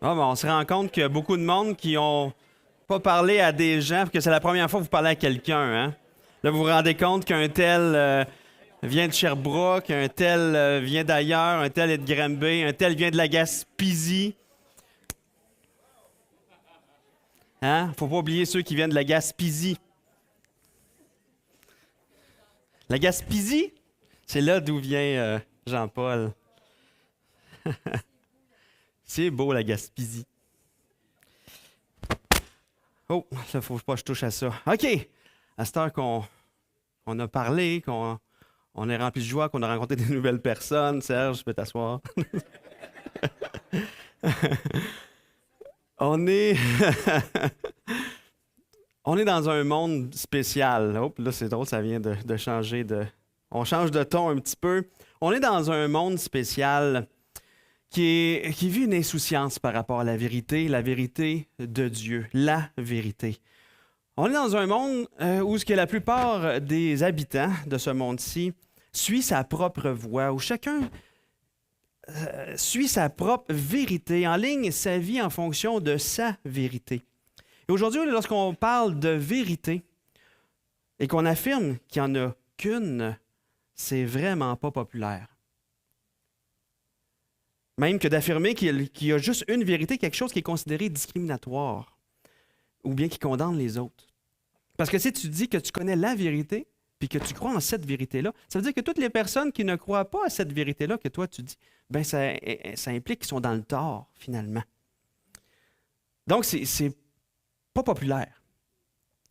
Ah, ben, on se rend compte qu'il y a beaucoup de monde qui n'ont pas parlé à des gens, parce que c'est la première fois que vous parlez à quelqu'un. Hein? Là, vous vous rendez compte qu'un tel vient de Sherbrooke, un tel vient d'ailleurs, un tel est de Granby, un tel vient de la Gaspésie. Hein? Faut pas oublier ceux qui viennent de la Gaspésie. La Gaspésie, c'est là d'où vient Jean-Paul. C'est beau, la Gaspésie. Oh, ça faut pas que je touche à ça. OK. À cette heure qu'on a parlé, qu'on on est rempli de joie, qu'on a rencontré des nouvelles personnes, Serge, tu peux t'asseoir. On est... on est dans un monde spécial. Oh, là, c'est drôle, ça vient de changer de... On change de ton un petit peu. On est dans un monde spécial qui vit une insouciance par rapport à la vérité de Dieu, la vérité. On est dans un monde où ce que la plupart des habitants de ce monde-ci suit sa propre voie, où chacun suit sa propre vérité, en ligne sa vie en fonction de sa vérité. Et aujourd'hui, lorsqu'on parle de vérité et qu'on affirme qu'il n'y en a qu'une, c'est vraiment pas populaire. Même que d'affirmer qu'il y a juste une vérité, quelque chose qui est considéré discriminatoire ou bien qui condamne les autres. Parce que si tu dis que tu connais la vérité puis que tu crois en cette vérité-là, ça veut dire que toutes les personnes qui ne croient pas à cette vérité-là que toi tu dis, ben ça implique qu'ils sont dans le tort, finalement. Donc, c'est pas populaire.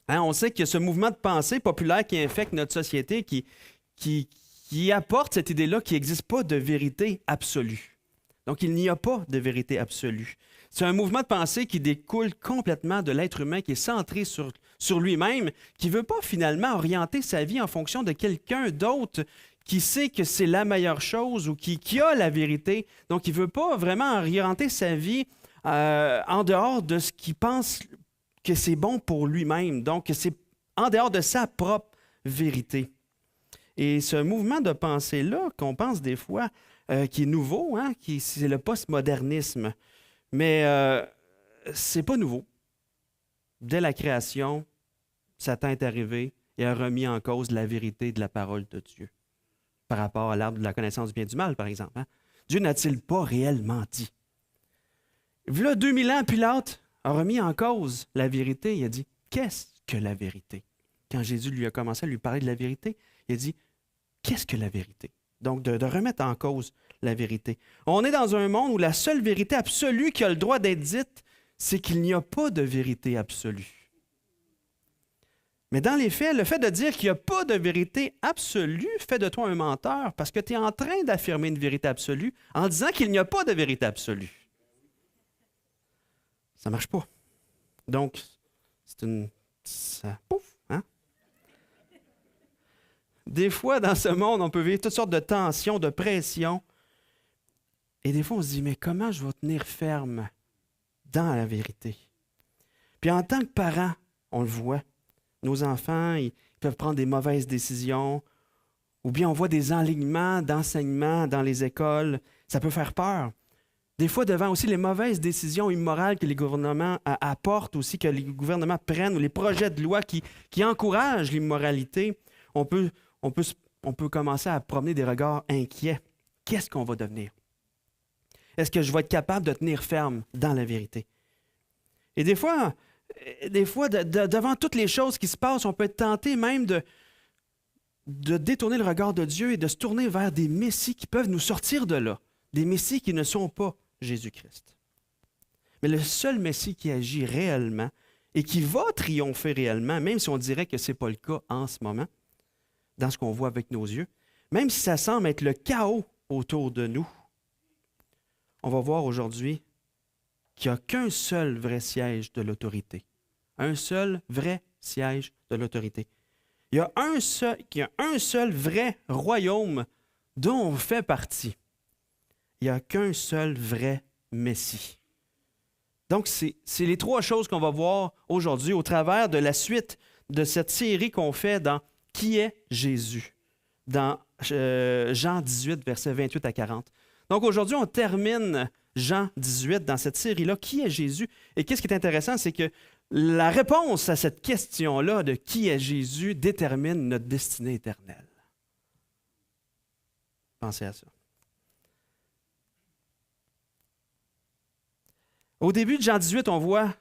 Hein, on sait qu'il y a ce mouvement de pensée populaire qui infecte notre société, qui apporte cette idée-là qu'il n'existe pas de vérité absolue. Donc, il n'y a pas de vérité absolue. C'est un mouvement de pensée qui découle complètement de l'être humain, qui est centré sur lui-même, qui ne veut pas finalement orienter sa vie en fonction de quelqu'un d'autre qui sait que c'est la meilleure chose ou qui a la vérité. Donc, il ne veut pas vraiment orienter sa vie en dehors de ce qu'il pense que c'est bon pour lui-même. Donc, c'est en dehors de sa propre vérité. Et ce mouvement de pensée-là, qu'on pense des fois, qui est nouveau, hein, c'est le postmodernisme. Mais c'est pas nouveau. Dès la création, Satan est arrivé et a remis en cause la vérité de la parole de Dieu par rapport à l'arbre de la connaissance du bien et du mal, par exemple. Hein. Dieu n'a-t-il pas réellement dit? Voilà 2000 ans, Pilate a remis en cause la vérité. Il a dit, qu'est-ce que la vérité? Quand Jésus lui a commencé à lui parler de la vérité, il a dit, qu'est-ce que la vérité? Donc, de remettre en cause la vérité. On est dans un monde où la seule vérité absolue qui a le droit d'être dite, c'est qu'il n'y a pas de vérité absolue. Mais dans les faits, le fait de dire qu'il n'y a pas de vérité absolue fait de toi un menteur parce que tu es en train d'affirmer une vérité absolue en disant qu'il n'y a pas de vérité absolue. Ça ne marche pas. Donc, c'est une... Ça, pouf, hein? Des fois, dans ce monde, on peut vivre toutes sortes de tensions, de pressions. Et des fois, on se dit, mais comment je vais tenir ferme dans la vérité? Puis en tant que parents, on le voit. Nos enfants, ils peuvent prendre des mauvaises décisions. Ou bien on voit des enlignements d'enseignement dans les écoles. Ça peut faire peur. Des fois, devant aussi les mauvaises décisions immorales que les gouvernements apportent aussi, que les gouvernements prennent, ou les projets de loi qui encouragent l'immoralité, on peut commencer à promener des regards inquiets. Qu'est-ce qu'on va devenir? Est-ce que je vais être capable de tenir ferme dans la vérité? Et des fois devant toutes les choses qui se passent, on peut être tenté même de détourner le regard de Dieu et de se tourner vers des messies qui peuvent nous sortir de là. Des messies qui ne sont pas Jésus-Christ. Mais le seul messie qui agit réellement et qui va triompher réellement, même si on dirait que ce n'est pas le cas en ce moment, dans ce qu'on voit avec nos yeux, même si ça semble être le chaos autour de nous, on va voir aujourd'hui qu'il n'y a qu'un seul vrai siège de l'autorité. Un seul vrai siège de l'autorité. Il y a un seul vrai royaume dont on fait partie. Il n'y a qu'un seul vrai Messie. Donc, c'est les trois choses qu'on va voir aujourd'hui au travers de la suite de cette série qu'on fait dans « Qui est Jésus ?» dans Jean 18, versets 28 à 40. Donc, aujourd'hui, on termine Jean 18, dans cette série-là, qui est Jésus? Et qu'est-ce qui est intéressant, c'est que la réponse à cette question-là de qui est Jésus détermine notre destinée éternelle. Pensez à ça. Au début de Jean 18, on voit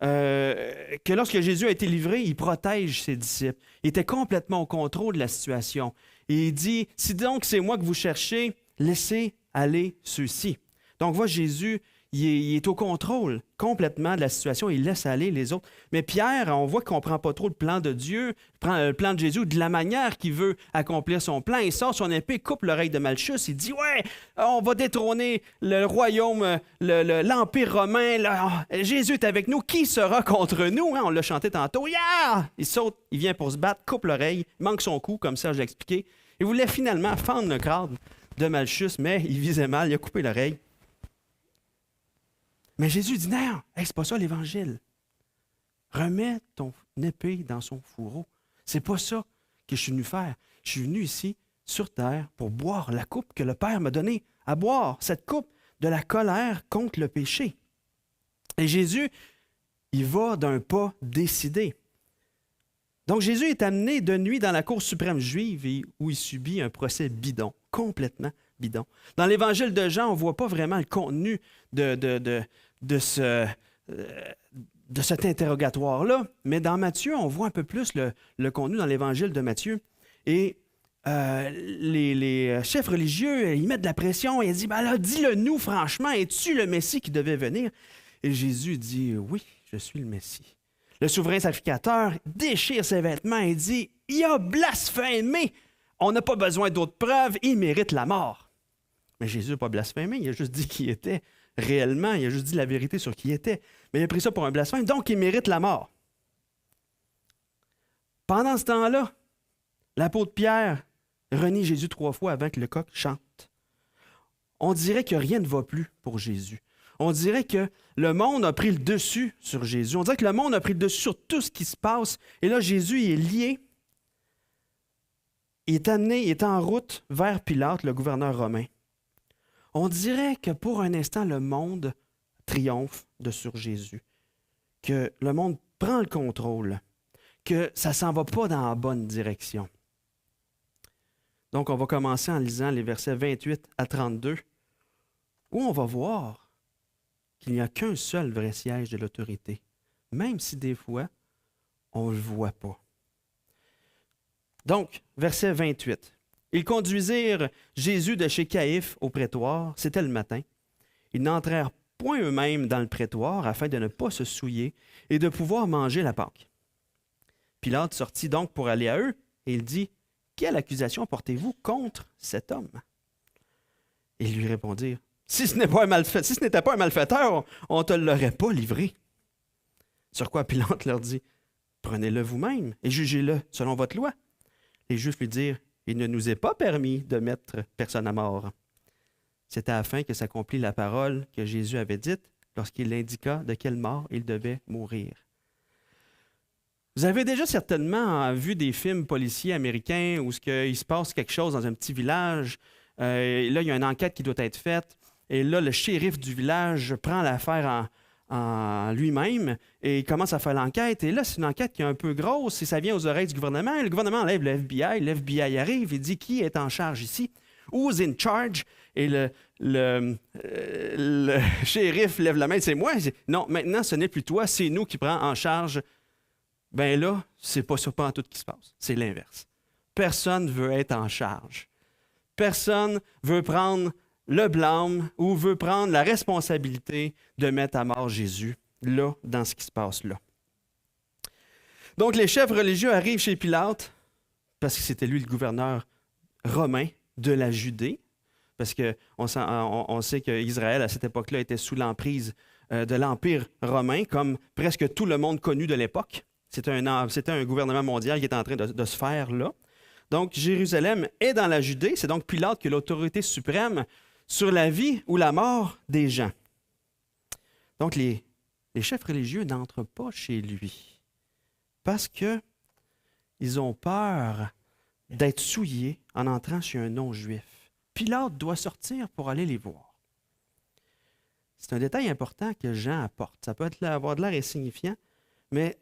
que lorsque Jésus a été livré, il protège ses disciples. Il était complètement au contrôle de la situation. Et il dit, si donc c'est moi que vous cherchez, laissez aller ceux-ci. Donc, voit Jésus, il est au contrôle complètement de la situation, il laisse aller les autres. Mais Pierre, on voit qu'il ne comprend pas trop le plan de Dieu, le plan de Jésus, de la manière qu'il veut accomplir son plan. Il sort son épée, coupe l'oreille de Malchus, il dit « Ouais, on va détrôner le royaume, l'Empire romain, Jésus est avec nous, qui sera contre nous? » On l'a chanté tantôt. Yeah! Il saute, il vient pour se battre, coupe l'oreille, manque son coup, comme ça j'ai expliqué. Il voulait finalement fendre le crâne de Malchus, mais il visait mal, il a coupé l'oreille. Mais Jésus dit, non, hey, c'est pas ça l'Évangile. Remets ton épée dans son fourreau. C'est pas ça que je suis venu faire. Je suis venu ici, sur terre, pour boire la coupe que le Père m'a donnée à boire, cette coupe de la colère contre le péché. Et Jésus, il va d'un pas décidé. Donc Jésus est amené de nuit dans la cour suprême juive où il subit un procès bidon, complètement bidon. Dans l'Évangile de Jean, on ne voit pas vraiment le contenu de cet interrogatoire-là, mais dans Matthieu, on voit un peu plus le contenu dans l'Évangile de Matthieu. Et les chefs religieux, ils mettent de la pression et ils disent, ben là, dis-le nous franchement, es-tu le Messie qui devait venir? Et Jésus dit, oui, je suis le Messie. Le souverain sacrificateur déchire ses vêtements et dit, il a blasphémé. On n'a pas besoin d'autres preuves, il mérite la mort. Mais Jésus n'a pas blasphémé, il a juste dit qui il était réellement, il a juste dit la vérité sur qui il était. Mais il a pris ça pour un blasphème, donc il mérite la mort. Pendant ce temps-là, l'apôtre Pierre renie Jésus 3 fois avant que le coq chante. On dirait que rien ne va plus pour Jésus. On dirait que le monde a pris le dessus sur Jésus. On dirait que le monde a pris le dessus sur tout ce qui se passe. Et là, Jésus il est lié. Il est amené, il est en route vers Pilate, le gouverneur romain. On dirait que pour un instant, le monde triomphe sur Jésus, que le monde prend le contrôle, que ça ne s'en va pas dans la bonne direction. Donc, on va commencer en lisant les versets 28 à 32, où on va voir qu'il n'y a qu'un seul vrai siège de l'autorité, même si des fois, on ne le voit pas. Donc, verset 28. Ils conduisirent Jésus de chez Caïphe au prétoire. C'était le matin. Ils n'entrèrent point eux-mêmes dans le prétoire afin de ne pas se souiller et de pouvoir manger la Pâque. Pilate sortit donc pour aller à eux et il dit, « Quelle accusation portez-vous contre cet homme? » Ils lui répondirent, « Si ce n'était pas un malfaiteur, on ne te l'aurait pas livré. » Sur quoi Pilate leur dit, « Prenez-le vous-même et jugez-le selon votre loi. » Les Juifs lui dirent, « Il ne nous est pas permis de mettre personne à mort. » C'était afin que s'accomplisse la parole que Jésus avait dite lorsqu'il indiqua de quelle mort il devait mourir. Vous avez déjà certainement vu des films policiers américains où il se passe quelque chose dans un petit village. Là, il y a une enquête qui doit être faite. Et là, le shérif du village prend l'affaire en lui-même et il commence à faire l'enquête. Et là, c'est une enquête qui est un peu grosse et ça vient aux oreilles du gouvernement. Et le gouvernement enlève le FBI. Le FBI arrive et dit qui est en charge ici? Who's in charge? Et le shérif lève la main. C'est moi? Non, maintenant, ce n'est plus toi. C'est nous qui prenons en charge. Ben là, c'est pas ça pas en tout qui se passe. C'est l'inverse. Personne ne veut être en charge. Personne veut prendre le blâme ou veut prendre la responsabilité de mettre à mort Jésus, là, dans ce qui se passe là. Donc, les chefs religieux arrivent chez Pilate, parce que c'était lui le gouverneur romain de la Judée, parce qu'on sait qu'Israël, à cette époque-là, était sous l'emprise de l'Empire romain, comme presque tout le monde connu de l'époque. C'était un gouvernement mondial qui était en train de se faire là. Donc, Jérusalem est dans la Judée. C'est donc Pilate qui a l'autorité suprême sur la vie ou la mort des gens. Donc, les chefs religieux n'entrent pas chez lui parce qu'ils ont peur d'être souillés en entrant chez un non-juif. Pilate doit sortir pour aller les voir. c'est un détail important que Jean apporte. Ça peut avoir de l'air insignifiant, mais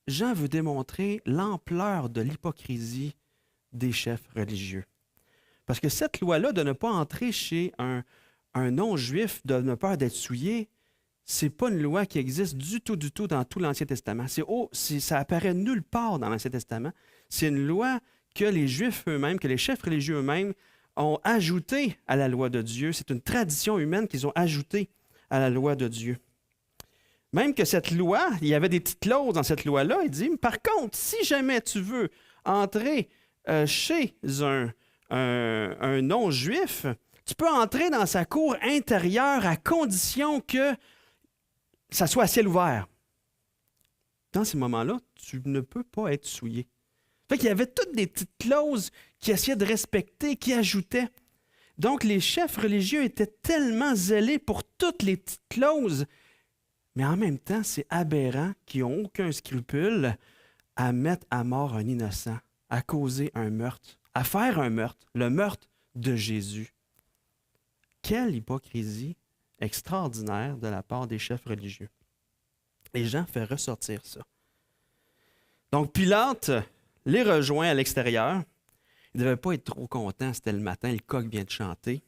Jean veut démontrer l'ampleur de l'hypocrisie des chefs religieux. Parce que cette loi-là de ne pas entrer chez un non-juif, de ne pas d'être souillé, ce n'est pas une loi qui existe du tout dans tout l'Ancien Testament. Ça apparaît nulle part dans l'Ancien Testament. C'est une loi que les Juifs eux-mêmes, que les chefs religieux eux-mêmes ont ajoutée à la loi de Dieu. C'est une tradition humaine qu'ils ont ajoutée à la loi de Dieu. Même que cette loi, il y avait des petites clauses dans cette loi-là. Il dit, par contre, si jamais tu veux entrer chez un non-juif, tu peux entrer dans sa cour intérieure à condition que ça soit à ciel ouvert. Dans ces moments-là, tu ne peux pas être souillé. Fait qu'il y avait toutes des petites clauses qui essayaient de respecter, qui ajoutaient. Donc, les chefs religieux étaient tellement zélés pour toutes les petites clauses, mais en même temps, c'est aberrant qu'ils n'ont aucun scrupule à mettre à mort un innocent, à causer un meurtre, à faire un meurtre, le meurtre de Jésus. Quelle hypocrisie extraordinaire de la part des chefs religieux. Et Jean fait ressortir ça. Donc, Pilate les rejoint à l'extérieur. Il ne devait pas être trop content, c'était le matin, le coq vient de chanter.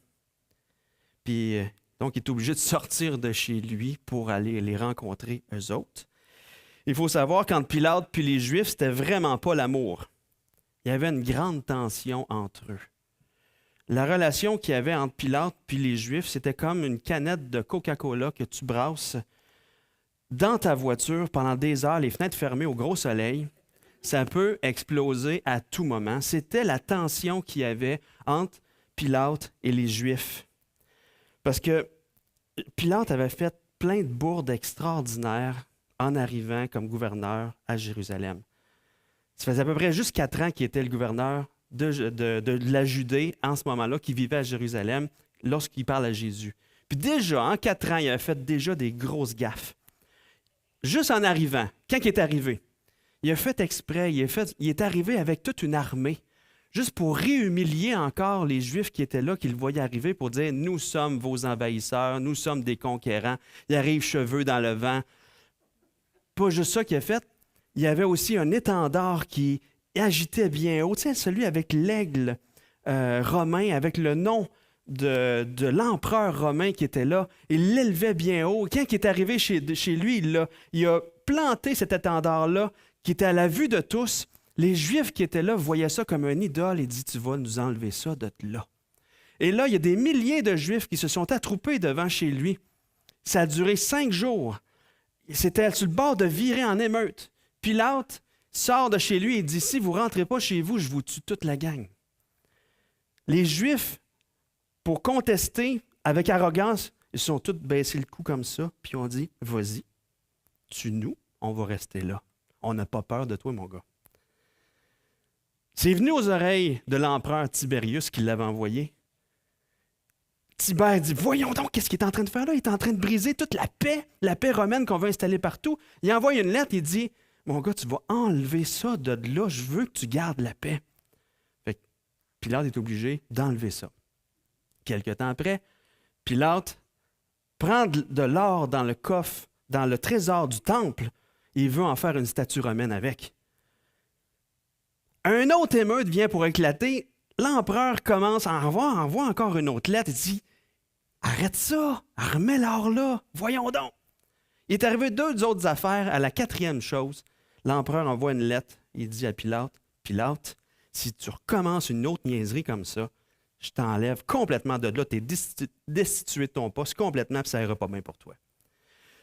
Puis, donc, il est obligé de sortir de chez lui pour aller les rencontrer, eux autres. Il faut savoir qu'entre Pilate puis les Juifs, c'était vraiment pas l'amour. Il y avait une grande tension entre eux. La relation qu'il y avait entre Pilate puis les Juifs, c'était comme une canette de Coca-Cola que tu brasses dans ta voiture pendant des heures, les fenêtres fermées au gros soleil. Ça peut exploser à tout moment. C'était la tension qu'il y avait entre Pilate et les Juifs. Parce que Pilate avait fait plein de bourdes extraordinaires en arrivant comme gouverneur à Jérusalem. Ça faisait à peu près juste 4 ans qu'il était le gouverneur de la Judée en ce moment-là, qui vivait à Jérusalem lorsqu'il parle à Jésus. Puis déjà, en 4 ans, il avait fait déjà des grosses gaffes. Juste en arrivant, quand il est arrivé, il a fait exprès, il est arrivé avec toute une armée, juste pour réhumilier encore les Juifs qui étaient là, qui le voyaient arriver, pour dire « Nous sommes vos envahisseurs, nous sommes des conquérants. » Il arrive cheveux dans le vent. Pas juste ça qu'il a fait, il y avait aussi un étendard qui agitait bien haut, tu sais, celui avec l'aigle romain, avec le nom de l'empereur romain qui était là. Il l'élevait bien haut. Quand il est arrivé chez lui, il a planté cet étendard-là qui était à la vue de tous. Les Juifs qui étaient là voyaient ça comme un idole et disent « Tu vas nous enlever ça de là. » Et là, il y a des milliers de Juifs qui se sont attroupés devant chez lui. Ça a duré 5 jours. C'était sur le bord de virer en émeute. Pilate sort de chez lui et dit « Si vous ne rentrez pas chez vous, je vous tue toute la gang. » Les Juifs, pour contester avec arrogance, ils se sont tous baissés le cou comme ça, puis ont dit « Vas-y, tue-nous, on va rester là. On n'a pas peur de toi, mon gars. » C'est venu aux oreilles de l'empereur Tibérius qui l'avait envoyé. Tibère dit « Voyons donc, qu'est-ce qu'il est en train de faire là? Il est en train de briser toute la paix romaine qu'on veut installer partout. » Il envoie une lettre, il dit « Mon gars, tu vas enlever ça de là, je veux que tu gardes la paix. » Fait que Pilate est obligé d'enlever ça. Quelque temps après, Pilate prend de l'or dans le coffre, dans le trésor du temple, et il veut en faire une statue romaine avec. Un autre émeute vient pour éclater. L'empereur commence à envoie encore une autre lettre. Il dit « Arrête ça, remets l'or là, voyons donc. » Il est arrivé 2 autres affaires. À la 4e chose, l'empereur envoie une lettre. Il dit à Pilate « Pilate, si tu recommences une autre niaiserie comme ça, je t'enlève complètement de là. Tu es destitué de ton poste complètement, puis ça n'ira pas bien pour toi. »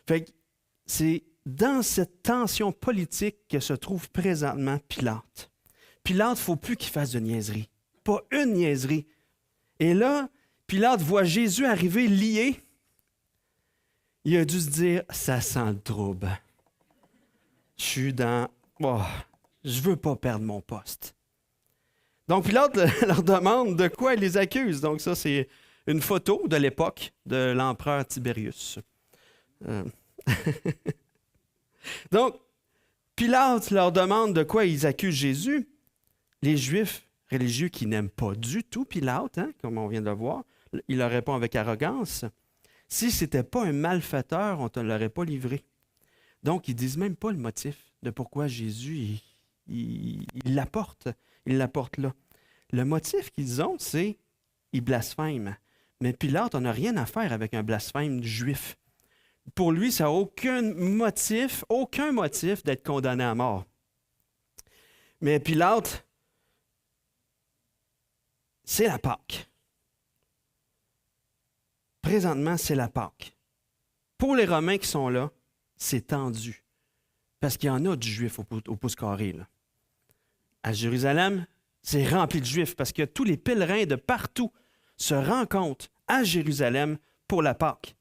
Fait que c'est dans cette tension politique que se trouve présentement Pilate. Pilate, il ne faut plus qu'il fasse de niaiserie. Pas une niaiserie. Et là, Pilate voit Jésus arriver lié. Il a dû se dire, ça sent le trouble. Je suis dans... Oh, je ne veux pas perdre mon poste. Donc, Pilate leur demande de quoi il les accuse. Donc, ça, c'est une photo de l'époque de l'empereur Tibérius. Donc, Pilate leur demande de quoi ils accusent Jésus. Les Juifs religieux qui n'aiment pas du tout Pilate, comme on vient de le voir, il leur répond avec arrogance. Si ce n'était pas un malfaiteur, on ne te l'aurait pas livré. Donc, ils ne disent même pas le motif de pourquoi Jésus, il l'apporte. Il l'apporte là. Le motif qu'ils ont, c'est qu'ils blasphèment. Mais Pilate, on n'a rien à faire avec un blasphème juif. Pour lui, ça n'a aucun motif d'être condamné à mort. Mais Pilate, c'est la Pâque. Présentement, c'est la Pâque. Pour les Romains qui sont là, c'est tendu. Parce qu'il y en a du juif au pouce carré. Là. À Jérusalem, c'est rempli de juifs parce que tous les pèlerins de partout se rencontrent à Jérusalem pour la Pâque.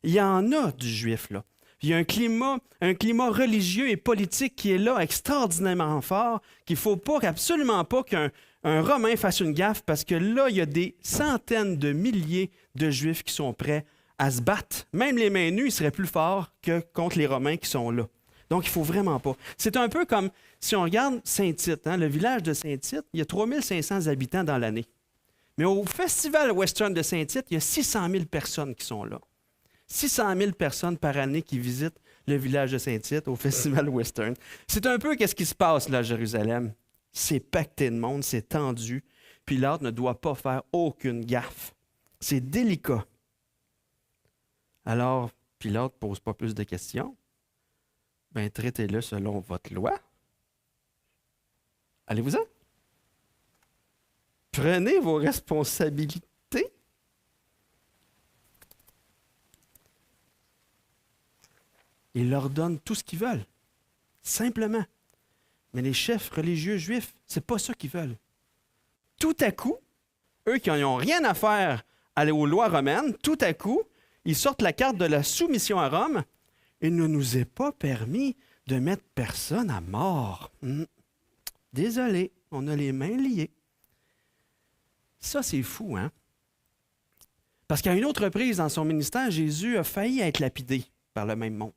Il y en a du juif là. Il y a un climat religieux et politique qui est là extraordinairement fort, qu'il ne faut pas, absolument pas qu'un Romain fasse une gaffe parce que là, il y a des centaines de milliers de Juifs qui sont prêts à se battre. Même les mains nues, ils seraient plus forts que contre les Romains qui sont là. Donc, il ne faut vraiment pas. C'est un peu comme si on regarde Saint-Tite, le village de Saint-Tite, il y a 3500 habitants dans l'année. Mais au Festival Western de Saint-Tite, il y a 600 000 personnes qui sont là. 600 000 personnes par année qui visitent le village de Saint-Tite au Festival Western. C'est un peu qu'est-ce qui se passe là à Jérusalem. C'est pacté de monde, c'est tendu. Pilate ne doit pas faire aucune gaffe. C'est délicat. Alors, Pilate ne pose pas plus de questions. Ben, traitez-le selon votre loi. Allez-vous-en. Prenez vos responsabilités. Ils leur donnent tout ce qu'ils veulent. Simplement. Mais les chefs religieux juifs, c'est pas ça qu'ils veulent. Tout à coup, eux qui n'ont rien à faire aux lois romaines, tout à coup, ils sortent la carte de la soumission à Rome. Il ne nous est pas permis de mettre personne à mort. Désolé, on a les mains liées. Ça, c'est fou, hein? Parce qu'à une autre reprise dans son ministère, Jésus a failli être lapidé par le même monde.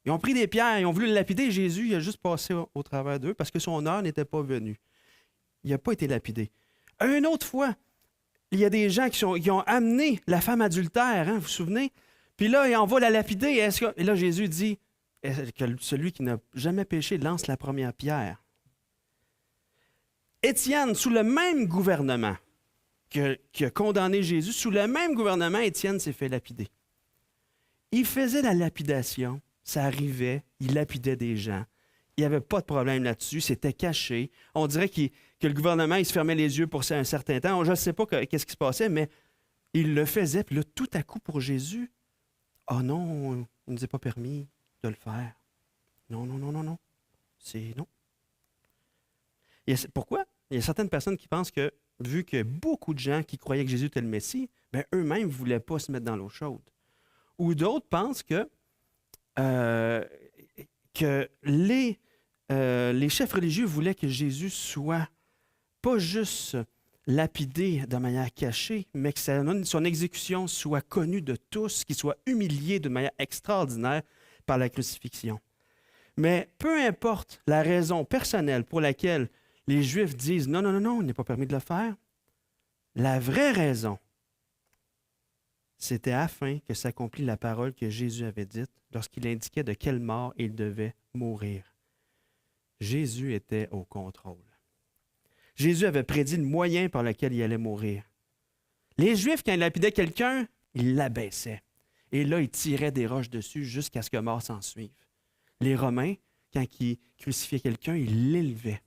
Ils ont pris des pierres, ils ont voulu le lapider. Jésus, il a juste passé au travers d'eux parce que son heure n'était pas venue. Il n'a pas été lapidé. Une autre fois, il y a des gens qui ont amené la femme adultère, vous vous souvenez? Puis là, on va la lapider. Et là, Jésus dit que celui qui n'a jamais péché lance la première pierre. Étienne, sous le même gouvernement qui a condamné Jésus, sous le même gouvernement, Étienne s'est fait lapider. Il faisait la lapidation, ça arrivait, il lapidait des gens. Il n'y avait pas de problème là-dessus, c'était caché. On dirait que le gouvernement, il se fermait les yeux pour un certain temps. Je ne sais pas qu'est-ce qui se passait, mais il le faisait. Puis là, tout à coup, pour Jésus, oh non, il ne nous est pas permis de le faire. Non, non, non, non, non. C'est non. Pourquoi? Il y a certaines personnes qui pensent que, vu que beaucoup de gens qui croyaient que Jésus était le Messie, ben eux-mêmes ne voulaient pas se mettre dans l'eau chaude. Ou d'autres pensent que les chefs religieux voulaient que Jésus soit pas juste lapidé de manière cachée, mais que son exécution soit connue de tous, qu'il soit humilié de manière extraordinaire par la crucifixion. Mais peu importe la raison personnelle pour laquelle les Juifs disent « Non, non, non, non, il n'est pas permis de le faire », la vraie raison, c'était afin que s'accomplisse la parole que Jésus avait dite lorsqu'il indiquait de quelle mort il devait mourir. Jésus était au contrôle. Jésus avait prédit le moyen par lequel il allait mourir. Les Juifs, quand ils lapidaient quelqu'un, ils l'abaissaient. Et là, ils tiraient des roches dessus jusqu'à ce que mort s'en suive. Les Romains, quand ils crucifiaient quelqu'un, ils l'élevaient.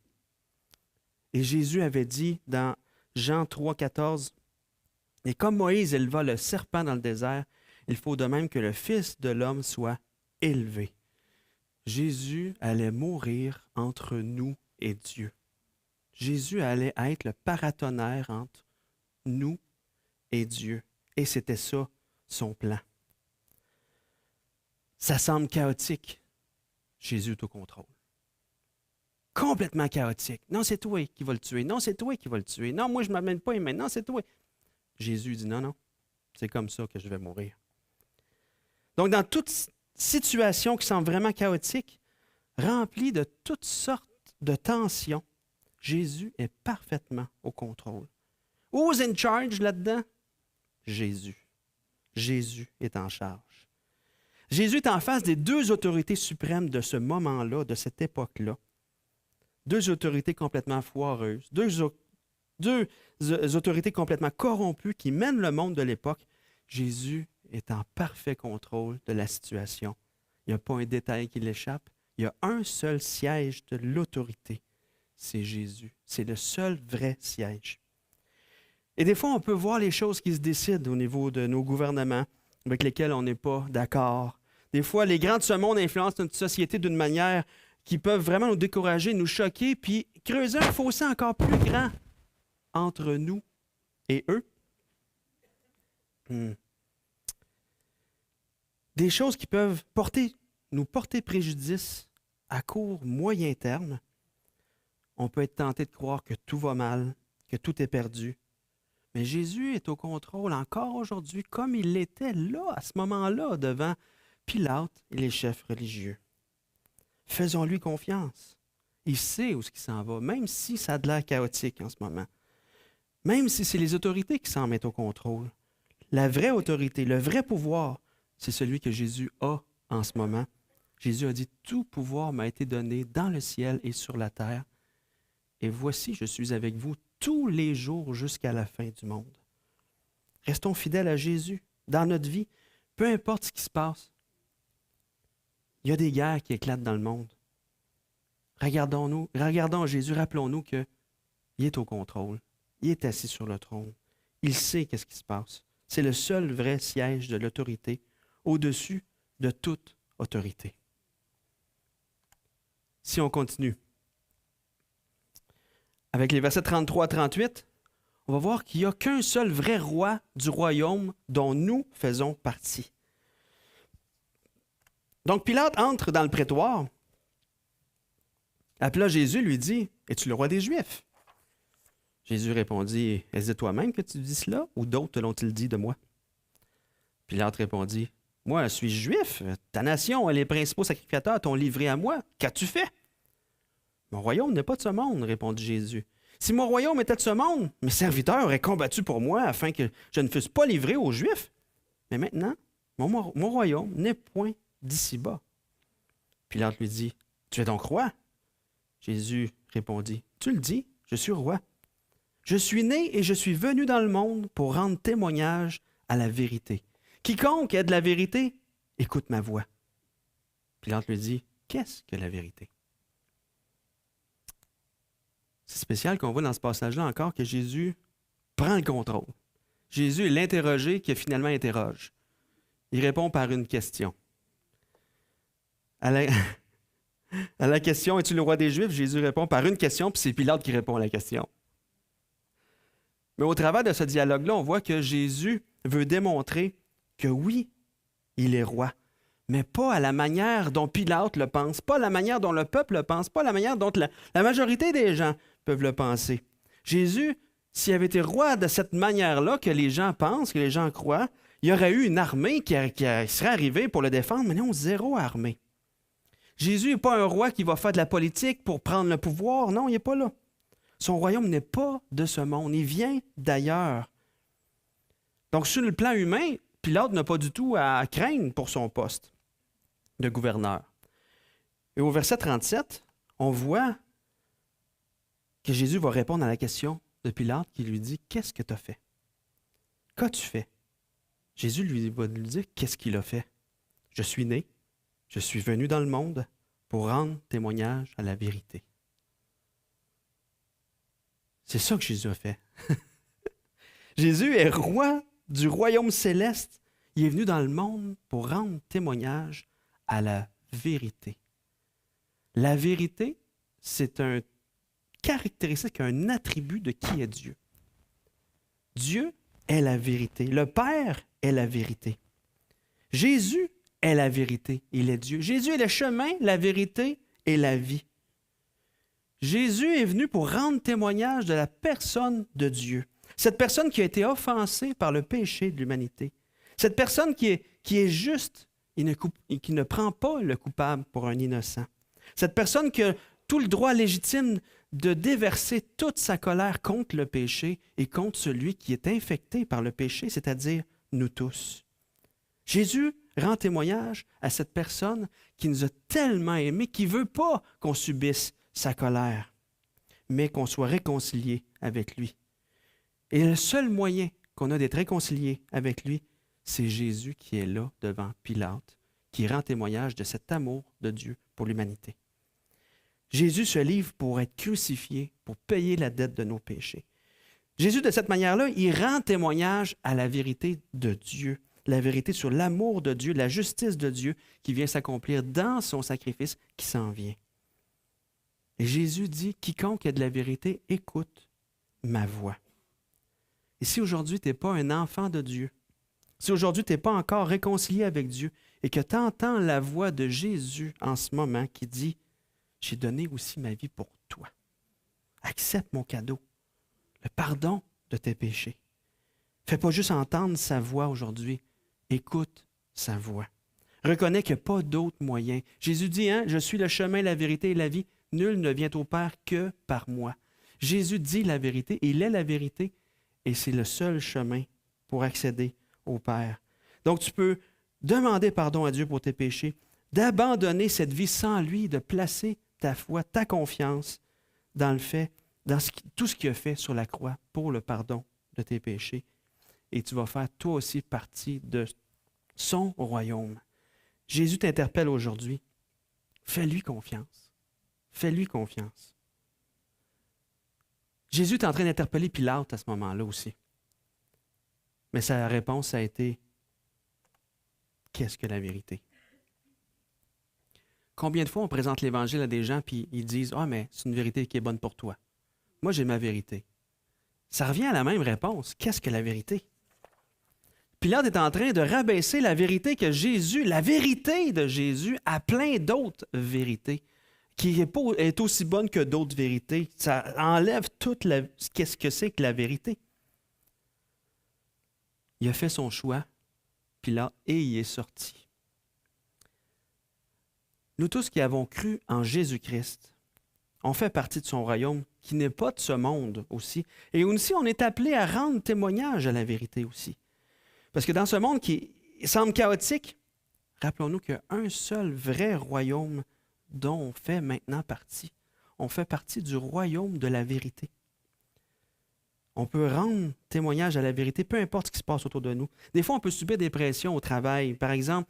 Et Jésus avait dit dans Jean 3, 14, « Et comme Moïse éleva le serpent dans le désert, il faut de même que le Fils de l'homme soit élevé. » Jésus allait mourir entre nous et Dieu. Jésus allait être le paratonnerre entre nous et Dieu. Et c'était ça, son plan. Ça semble chaotique. Jésus est au contrôle. Complètement chaotique. Non, c'est toi qui vas le tuer. Non, c'est toi qui vas le tuer. Non, moi, je ne m'amène pas les mains. Non, c'est toi. Jésus dit non, non. C'est comme ça que je vais mourir. Donc, dans toute situation qui semble vraiment chaotique, remplie de toutes sortes de tensions, Jésus est parfaitement au contrôle. Who's in charge là-dedans? Jésus. Jésus est en charge. Jésus est en face des deux autorités suprêmes de ce moment-là, de cette époque-là. Deux autorités complètement foireuses, deux autorités complètement corrompues qui mènent le monde de l'époque. Jésus est en parfait contrôle de la situation. Il n'y a pas un détail qui l'échappe. Il y a un seul siège de l'autorité. C'est Jésus. C'est le seul vrai siège. Et des fois, on peut voir les choses qui se décident au niveau de nos gouvernements avec lesquels on n'est pas d'accord. Des fois, les grands de ce monde influencent notre société d'une manière qui peuvent vraiment nous décourager, nous choquer, puis creuser un fossé encore plus grand entre nous et eux. Des choses qui peuvent nous porter préjudice à court, moyen terme. On peut être tenté de croire que tout va mal, que tout est perdu. Mais Jésus est au contrôle encore aujourd'hui, comme il l'était là, à ce moment-là, devant Pilate et les chefs religieux. Faisons-lui confiance. Il sait où il s'en va, même si ça a de l'air chaotique en ce moment. Même si c'est les autorités qui s'en mettent au contrôle. La vraie autorité, le vrai pouvoir, c'est celui que Jésus a en ce moment. Jésus a dit, « Tout pouvoir m'a été donné dans le ciel et sur la terre. Et voici, je suis avec vous tous les jours jusqu'à la fin du monde. » Restons fidèles à Jésus dans notre vie, peu importe ce qui se passe. Il y a des guerres qui éclatent dans le monde. Regardons Jésus, rappelons-nous qu'il est au contrôle. Il est assis sur le trône. Il sait qu'est-ce qui se passe. C'est le seul vrai siège de l'autorité au-dessus de toute autorité. Si on continue, avec les versets 33 à 38, on va voir qu'il n'y a qu'un seul vrai roi du royaume dont nous faisons partie. Donc Pilate entre dans le prétoire. Appelant Jésus, lui dit, « Es-tu le roi des Juifs? » Jésus répondit, « Est-ce de toi-même que tu dis cela, ou d'autres te l'ont-ils dit de moi? » Pilate répondit, « Moi, suis-je juif? Ta nation et les principaux sacrificateurs t'ont livré à moi. Qu'as-tu fait? » « Mon royaume n'est pas de ce monde, répondit Jésus. Si mon royaume était de ce monde, mes serviteurs auraient combattu pour moi afin que je ne fusse pas livré aux Juifs. Mais maintenant, mon royaume n'est point d'ici-bas. Pilate lui dit, « Tu es donc roi? » Jésus répondit, « Tu le dis, je suis roi. Je suis né et je suis venu dans le monde pour rendre témoignage à la vérité. Quiconque est de la vérité, écoute ma voix. » Pilate lui dit, « Qu'est-ce que la vérité? » C'est spécial qu'on voit dans ce passage-là encore que Jésus prend le contrôle. Jésus est l'interrogé qui finalement interroge. Il répond par une question. À la question « Es-tu le roi des Juifs? » Jésus répond par une question, puis c'est Pilate qui répond à la question. Mais au travers de ce dialogue-là, on voit que Jésus veut démontrer que oui, il est roi, mais pas à la manière dont Pilate le pense, pas à la manière dont le peuple le pense, pas à la manière dont la majorité des gens peuvent le penser. Jésus, s'il avait été roi de cette manière-là, que les gens pensent, que les gens croient, il y aurait eu une armée qui serait arrivée pour le défendre, mais non, zéro armée. Jésus n'est pas un roi qui va faire de la politique pour prendre le pouvoir. Non, il n'est pas là. Son royaume n'est pas de ce monde. Il vient d'ailleurs. Donc, sur le plan humain, Pilate n'a pas du tout à craindre pour son poste de gouverneur. Et au verset 37, on voit que Jésus va répondre à la question de Pilate qui lui dit « Qu'est-ce que tu as fait? Qu'as-tu fait? » Jésus va lui dire « Qu'est-ce qu'il a fait? Je suis né, je suis venu dans le monde pour rendre témoignage à la vérité. » C'est ça que Jésus a fait. Jésus est roi du royaume céleste. Il est venu dans le monde pour rendre témoignage à la vérité. La vérité, c'est un caractéristique, un attribut de qui est Dieu. Dieu est la vérité. Le Père est la vérité. Jésus est la vérité. Il est Dieu. Jésus est le chemin, la vérité et la vie. Jésus est venu pour rendre témoignage de la personne de Dieu. Cette personne qui a été offensée par le péché de l'humanité. Cette personne qui est juste et qui ne prend pas le coupable pour un innocent. Cette personne qui a tout le droit légitime de déverser toute sa colère contre le péché et contre celui qui est infecté par le péché, c'est-à-dire nous tous. Jésus rend témoignage à cette personne qui nous a tellement aimés, qui ne veut pas qu'on subisse sa colère, mais qu'on soit réconcilié avec lui. Et le seul moyen qu'on a d'être réconcilié avec lui, c'est Jésus qui est là devant Pilate, qui rend témoignage de cet amour de Dieu pour l'humanité. Jésus se livre pour être crucifié, pour payer la dette de nos péchés. Jésus, de cette manière-là, il rend témoignage à la vérité de Dieu, la vérité sur l'amour de Dieu, la justice de Dieu qui vient s'accomplir dans son sacrifice qui s'en vient. Et Jésus dit, quiconque a de la vérité, écoute ma voix. Et si aujourd'hui, tu n'es pas un enfant de Dieu, si aujourd'hui, tu n'es pas encore réconcilié avec Dieu et que tu entends la voix de Jésus en ce moment qui dit, j'ai donné aussi ma vie pour toi. Accepte mon cadeau, le pardon de tes péchés. Fais pas juste entendre sa voix aujourd'hui, écoute sa voix. Reconnais qu'il n'y a pas d'autre moyen. Jésus dit, je suis le chemin, la vérité et la vie. Nul ne vient au Père que par moi. Jésus dit la vérité, il est la vérité, et c'est le seul chemin pour accéder au Père. Donc tu peux demander pardon à Dieu pour tes péchés, d'abandonner cette vie sans lui, de placer ta foi, ta confiance dans le fait, dans tout ce qu'il a fait sur la croix pour le pardon de tes péchés. Et tu vas faire toi aussi partie de son royaume. Jésus t'interpelle aujourd'hui. Fais-lui confiance. Fais-lui confiance. Jésus est en train d'interpeller Pilate à ce moment-là aussi. Mais sa réponse a été, qu'est-ce que la vérité? Combien de fois on présente l'Évangile à des gens puis ils disent, mais c'est une vérité qui est bonne pour toi. Moi, j'ai ma vérité. Ça revient à la même réponse. Qu'est-ce que la vérité? Pilate est en train de rabaisser la vérité que Jésus, la vérité de Jésus, à plein d'autres vérités, qui est aussi bonne que d'autres vérités. Ça enlève qu'est-ce que c'est que la vérité. Il a fait son choix, Pilate, et il est sorti. Nous tous qui avons cru en Jésus-Christ, on fait partie de son royaume qui n'est pas de ce monde aussi. Et aussi, on est appelé à rendre témoignage à la vérité aussi. Parce que dans ce monde qui semble chaotique, rappelons-nous qu'il y a un seul vrai royaume dont on fait maintenant partie. On fait partie du royaume de la vérité. On peut rendre témoignage à la vérité, peu importe ce qui se passe autour de nous. Des fois, on peut subir des pressions au travail. Par exemple,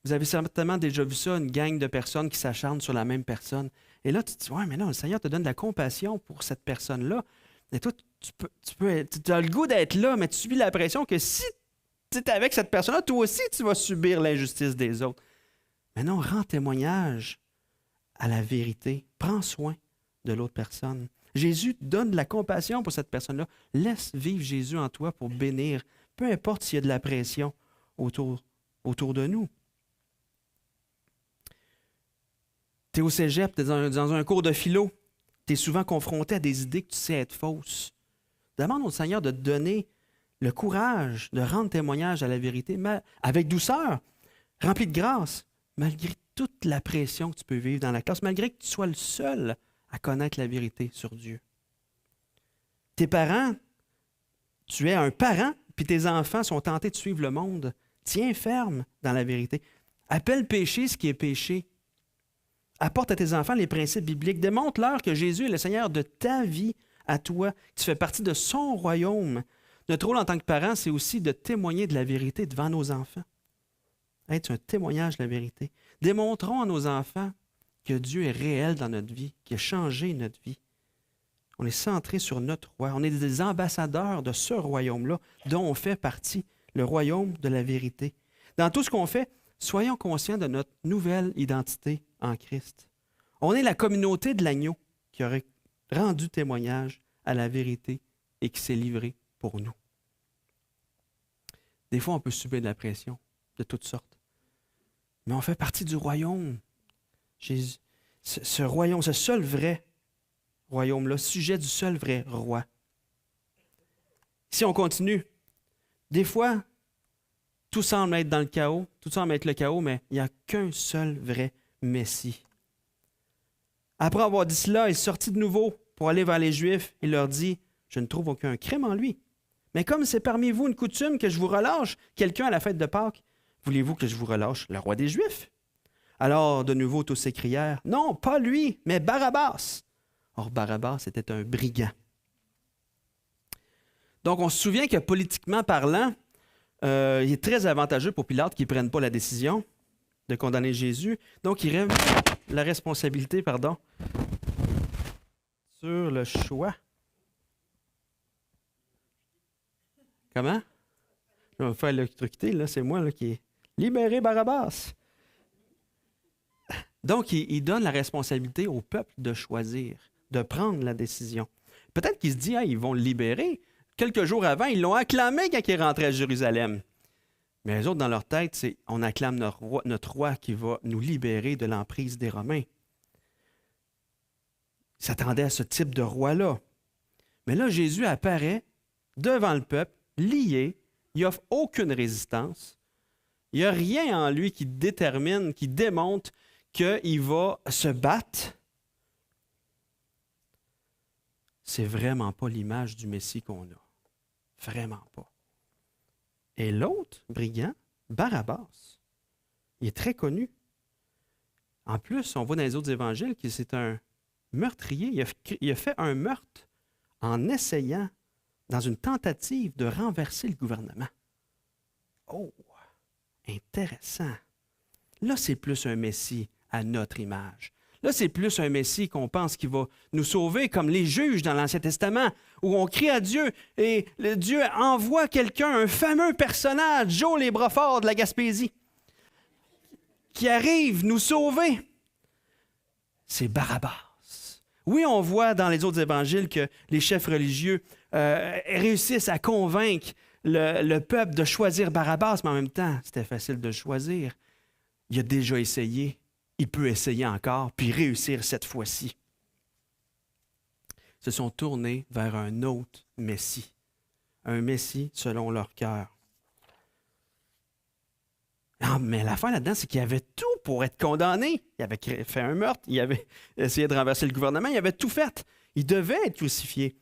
vous avez certainement déjà vu ça, une gang de personnes qui s'acharnent sur la même personne. Et là, tu te dis, mais là, le Seigneur te donne de la compassion pour cette personne-là. Et toi, tu as le goût d'être là, mais tu subis la pression que si tu es avec cette personne-là, toi aussi, tu vas subir l'injustice des autres. Mais non, rends témoignage à la vérité. Prends soin de l'autre personne. Jésus donne de la compassion pour cette personne-là. Laisse vivre Jésus en toi pour bénir, peu importe s'il y a de la pression autour de nous. Tu es au cégep, tu es dans un cours de philo, tu es souvent confronté à des idées que tu sais être fausses. Demande au Seigneur de te donner le courage de rendre témoignage à la vérité, mais avec douceur, rempli de grâce, malgré toute la pression que tu peux vivre dans la classe, malgré que tu sois le seul à connaître la vérité sur Dieu. Tes parents, tu es un parent, puis tes enfants sont tentés de suivre le monde. Tiens ferme dans la vérité. Appelle péché ce qui est péché. Apporte à tes enfants les principes bibliques. Démontre-leur que Jésus est le Seigneur de ta vie à toi. Tu fais partie de son royaume. Notre rôle en tant que parents, c'est aussi de témoigner de la vérité devant nos enfants. Être un témoignage de la vérité. Démontrons à nos enfants que Dieu est réel dans notre vie, qu'il a changé notre vie. On est centré sur notre roi. On est des ambassadeurs de ce royaume-là dont on fait partie, le royaume de la vérité. Dans tout ce qu'on fait, soyons conscients de notre nouvelle identité en Christ. On est la communauté de l'agneau qui aurait rendu témoignage à la vérité et qui s'est livré pour nous. Des fois, on peut subir de la pression de toutes sortes. Mais on fait partie du royaume. Jésus, ce royaume, ce seul vrai royaume-là, sujet du seul vrai roi. Si on continue, des fois, tout semble être dans le chaos, tout semble être le chaos, mais il n'y a qu'un seul vrai Messie. Après avoir dit cela, il sortit de nouveau pour aller vers les Juifs et leur dit, « Je ne trouve aucun crime en lui. Mais comme c'est parmi vous une coutume que je vous relâche quelqu'un à la fête de Pâques, Voulez-vous que je vous relâche le roi des Juifs? Alors, de nouveau, tous s'écrièrent, non, pas lui, mais Barabbas. Or, Barabbas était un brigand. Donc, on se souvient que politiquement parlant, il est très avantageux pour Pilate qu'il ne prenne pas la décision de condamner Jésus. Donc, il remet la responsabilité, sur le choix. Comment? Je vais me faire électrocuter, là, c'est moi là, qui ai libéré Barabbas. Donc, il donne la responsabilité au peuple de choisir, de prendre la décision. Peut-être qu'il se dit, ils vont le libérer. Quelques jours avant, ils l'ont acclamé quand il rentrait à Jérusalem. Mais les autres, dans leur tête, c'est on acclame notre roi qui va nous libérer de l'emprise des Romains. Ils s'attendaient à ce type de roi-là. Mais là, Jésus apparaît devant le peuple, lié, il n'offre aucune résistance. Il n'y a rien en lui qui détermine, qui démontre qu'il va se battre. C'est vraiment pas l'image du Messie qu'on a. Vraiment pas. Et l'autre, brigand, Barabbas, il est très connu. En plus, on voit dans les autres évangiles que c'est un meurtrier. Il a fait un meurtre en essayant, dans une tentative de renverser le gouvernement. Oh, intéressant. Là, c'est plus un Messie à notre image. Là, c'est plus un Messie qu'on pense qu'il va nous sauver, comme les juges dans l'Ancien Testament, où on crie à Dieu et le Dieu envoie quelqu'un, un fameux personnage, Joe les bras forts de la Gaspésie, qui arrive nous sauver. C'est Barabbas. Oui, on voit dans les autres évangiles que les chefs religieux réussissent à convaincre le peuple de choisir Barabbas, mais en même temps, c'était facile de choisir. Il a déjà essayé. Il peut essayer encore, puis réussir cette fois-ci. Ils se sont tournés vers un autre Messie. Un Messie selon leur cœur. Ah, mais l'affaire là-dedans, c'est qu'il avait tout pour être condamné. Il avait fait un meurtre, il avait essayé de renverser le gouvernement, il avait tout fait. Il devait être crucifié.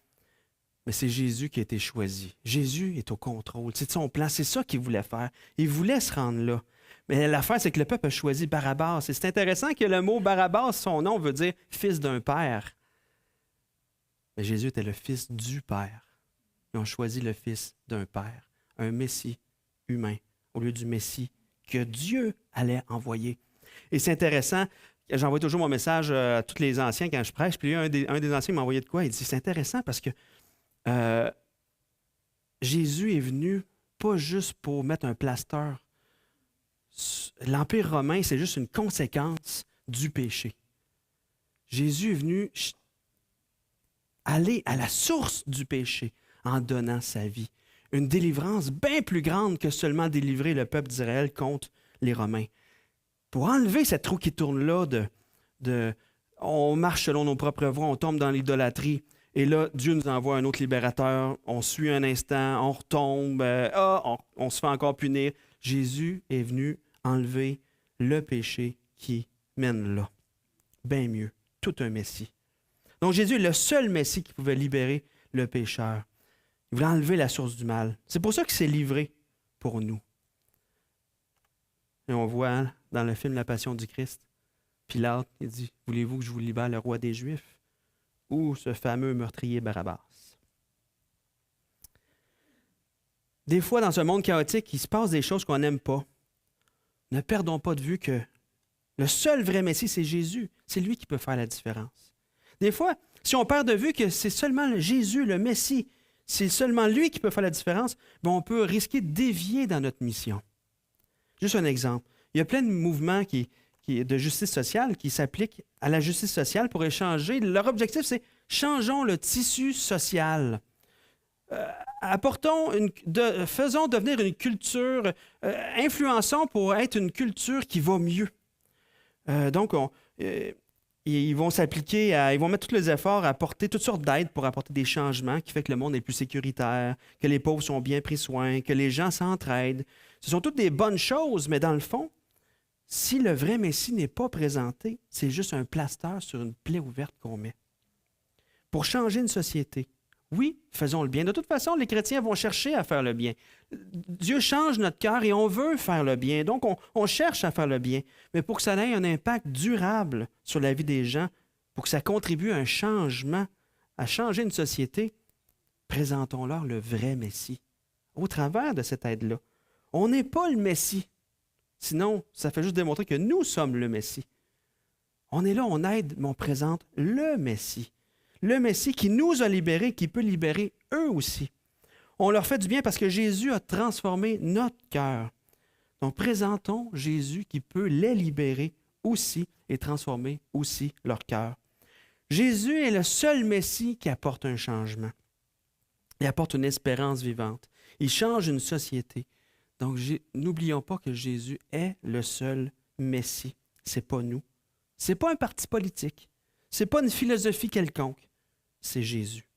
Mais c'est Jésus qui a été choisi. Jésus est au contrôle. C'est son plan, c'est ça qu'il voulait faire. Il voulait se rendre là. Mais l'affaire, c'est que le peuple a choisi Barabbas. Et c'est intéressant que le mot Barabbas, son nom veut dire « fils d'un père ». Mais Jésus était le fils du Père. Ils ont choisi le fils d'un père, un Messie humain, au lieu du Messie que Dieu allait envoyer. Et c'est intéressant, j'envoie toujours mon message à tous les anciens quand je prêche, puis un des anciens m'a envoyé de quoi? Il dit, c'est intéressant parce que Jésus est venu pas juste pour mettre un plaster. L'Empire romain, c'est juste une conséquence du péché. Jésus est venu aller à la source du péché en donnant sa vie. Une délivrance bien plus grande que seulement délivrer le peuple d'Israël contre les Romains. Pour enlever cette roue qui tourne là on marche selon nos propres voies, on tombe dans l'idolâtrie. Et là, Dieu nous envoie un autre libérateur. On suit un instant, on retombe, on se fait encore punir. Jésus est venu enlever le péché qui mène là. Bien mieux, tout un Messie. Donc Jésus est le seul Messie qui pouvait libérer le pécheur. Il voulait enlever la source du mal. C'est pour ça qu'il s'est livré pour nous. Et on voit dans le film La Passion du Christ, Pilate, il dit, « Voulez-vous que je vous libère le roi des Juifs? » Ou ce fameux meurtrier Barabbas. Des fois, dans ce monde chaotique, il se passe des choses qu'on n'aime pas. Ne perdons pas de vue que le seul vrai Messie, c'est Jésus. C'est lui qui peut faire la différence. Des fois, si on perd de vue que c'est seulement Jésus, le Messie, c'est seulement lui qui peut faire la différence, bien, on peut risquer de dévier dans notre mission. Juste un exemple. Il y a plein de mouvements de justice sociale qui s'appliquent à la justice sociale pour échanger. Leur objectif, c'est changeons le tissu social. Faisons devenir une culture, influençons pour être une culture qui va mieux. Donc, ils vont s'appliquer ils vont mettre tous les efforts à apporter toutes sortes d'aides pour apporter des changements qui fait que le monde est plus sécuritaire, que les pauvres sont bien pris soin, que les gens s'entraident. Ce sont toutes des bonnes choses, mais dans le fond, si le vrai Messie n'est pas présenté, c'est juste un plaster sur une plaie ouverte qu'on met. Pour changer une société, Oui, faisons le bien. De toute façon, les chrétiens vont chercher à faire le bien. Dieu change notre cœur et on veut faire le bien. Donc, on cherche à faire le bien. Mais pour que ça ait un impact durable sur la vie des gens, pour que ça contribue à un changement, à changer une société, présentons-leur le vrai Messie au travers de cette aide-là. On n'est pas le Messie. Sinon, ça fait juste démontrer que nous sommes le Messie. On est là, on aide, mais on présente le Messie. Le Messie qui nous a libérés, qui peut libérer eux aussi. On leur fait du bien parce que Jésus a transformé notre cœur. Donc, présentons Jésus qui peut les libérer aussi et transformer aussi leur cœur. Jésus est le seul Messie qui apporte un changement. Il apporte une espérance vivante. Il change une société. Donc, n'oublions pas que Jésus est le seul Messie. Ce n'est pas nous. Ce n'est pas un parti politique. Ce n'est pas une philosophie quelconque. C'est Jésus.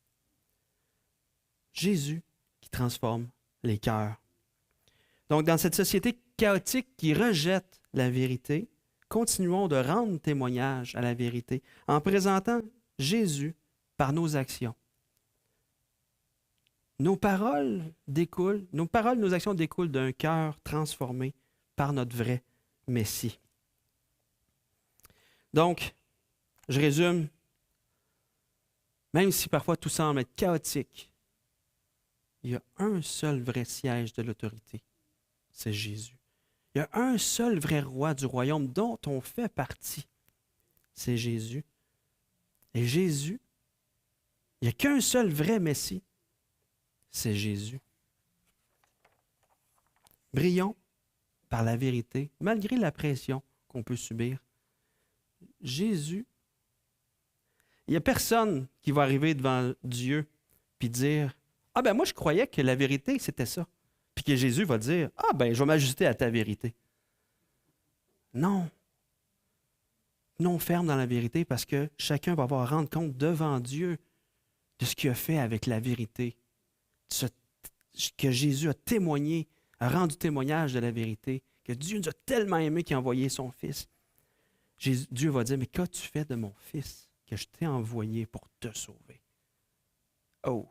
Jésus qui transforme les cœurs. Donc, dans cette société chaotique qui rejette la vérité, continuons de rendre témoignage à la vérité en présentant Jésus par nos actions. Nos paroles, nos actions découlent d'un cœur transformé par notre vrai Messie. Donc, je résume, même si parfois tout semble être chaotique, il y a un seul vrai siège de l'autorité, c'est Jésus. Il y a un seul vrai roi du royaume dont on fait partie, c'est Jésus. Et Jésus, il n'y a qu'un seul vrai Messie, c'est Jésus. Brillons par la vérité, malgré la pression qu'on peut subir. Jésus, il n'y a personne qui va arriver devant Dieu puis dire « Ah ben moi je croyais que la vérité c'était ça. » Puis que Jésus va dire « Ah ben je vais m'ajuster à ta vérité. » Non. Non ferme dans la vérité parce que chacun va avoir à rendre compte devant Dieu de ce qu'il a fait avec la vérité. Que Jésus a témoigné, a rendu témoignage de la vérité, que Dieu nous a tellement aimés qu'il a envoyé son Fils. Dieu va dire, mais qu'as-tu fait de mon Fils que je t'ai envoyé pour te sauver? Oh,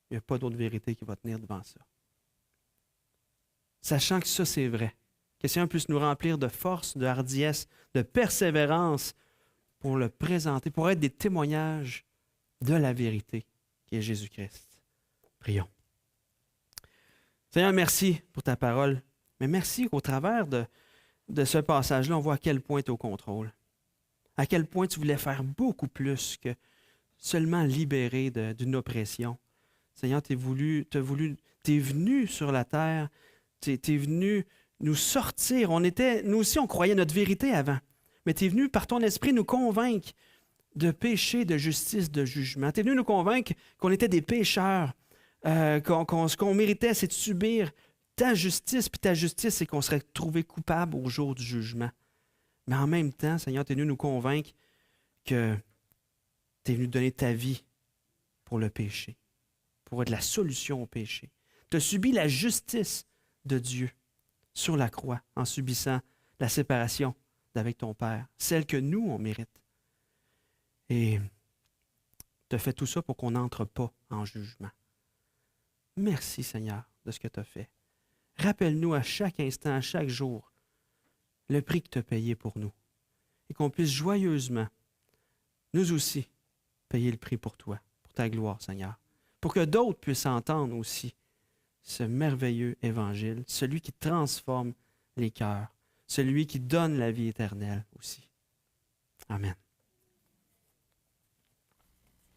il n'y a pas d'autre vérité qui va tenir devant ça. Sachant que ça, c'est vrai, que le Seigneur puisse nous remplir de force, de hardiesse, de persévérance pour le présenter, pour être des témoignages de la vérité qui est Jésus-Christ. Prions. Seigneur, merci pour ta parole, mais merci qu'au travers de ce passage-là, on voit à quel point tu es au contrôle, à quel point tu voulais faire beaucoup plus que seulement libérer d'une oppression. Seigneur, tu es venu sur la terre, tu es venu nous sortir. Nous aussi, on croyait notre vérité avant, mais tu es venu par ton esprit nous convaincre de péché, de justice, de jugement. Tu es venu nous convaincre qu'on était des pécheurs, ce qu'on méritait, c'est de subir ta justice, puis ta justice, c'est qu'on serait trouvé coupable au jour du jugement. Mais en même temps, Seigneur, tu es venu nous convaincre que tu es venu donner ta vie pour le péché, pour être la solution au péché. Tu as subi la justice de Dieu sur la croix en subissant la séparation d'avec ton Père, celle que nous, on mérite. Et tu as fait tout ça pour qu'on n'entre pas en jugement. Merci, Seigneur, de ce que tu as fait. Rappelle-nous à chaque instant, à chaque jour, le prix que tu as payé pour nous. Et qu'on puisse joyeusement, nous aussi, payer le prix pour toi, pour ta gloire, Seigneur. Pour que d'autres puissent entendre aussi ce merveilleux évangile, celui qui transforme les cœurs, celui qui donne la vie éternelle aussi. Amen.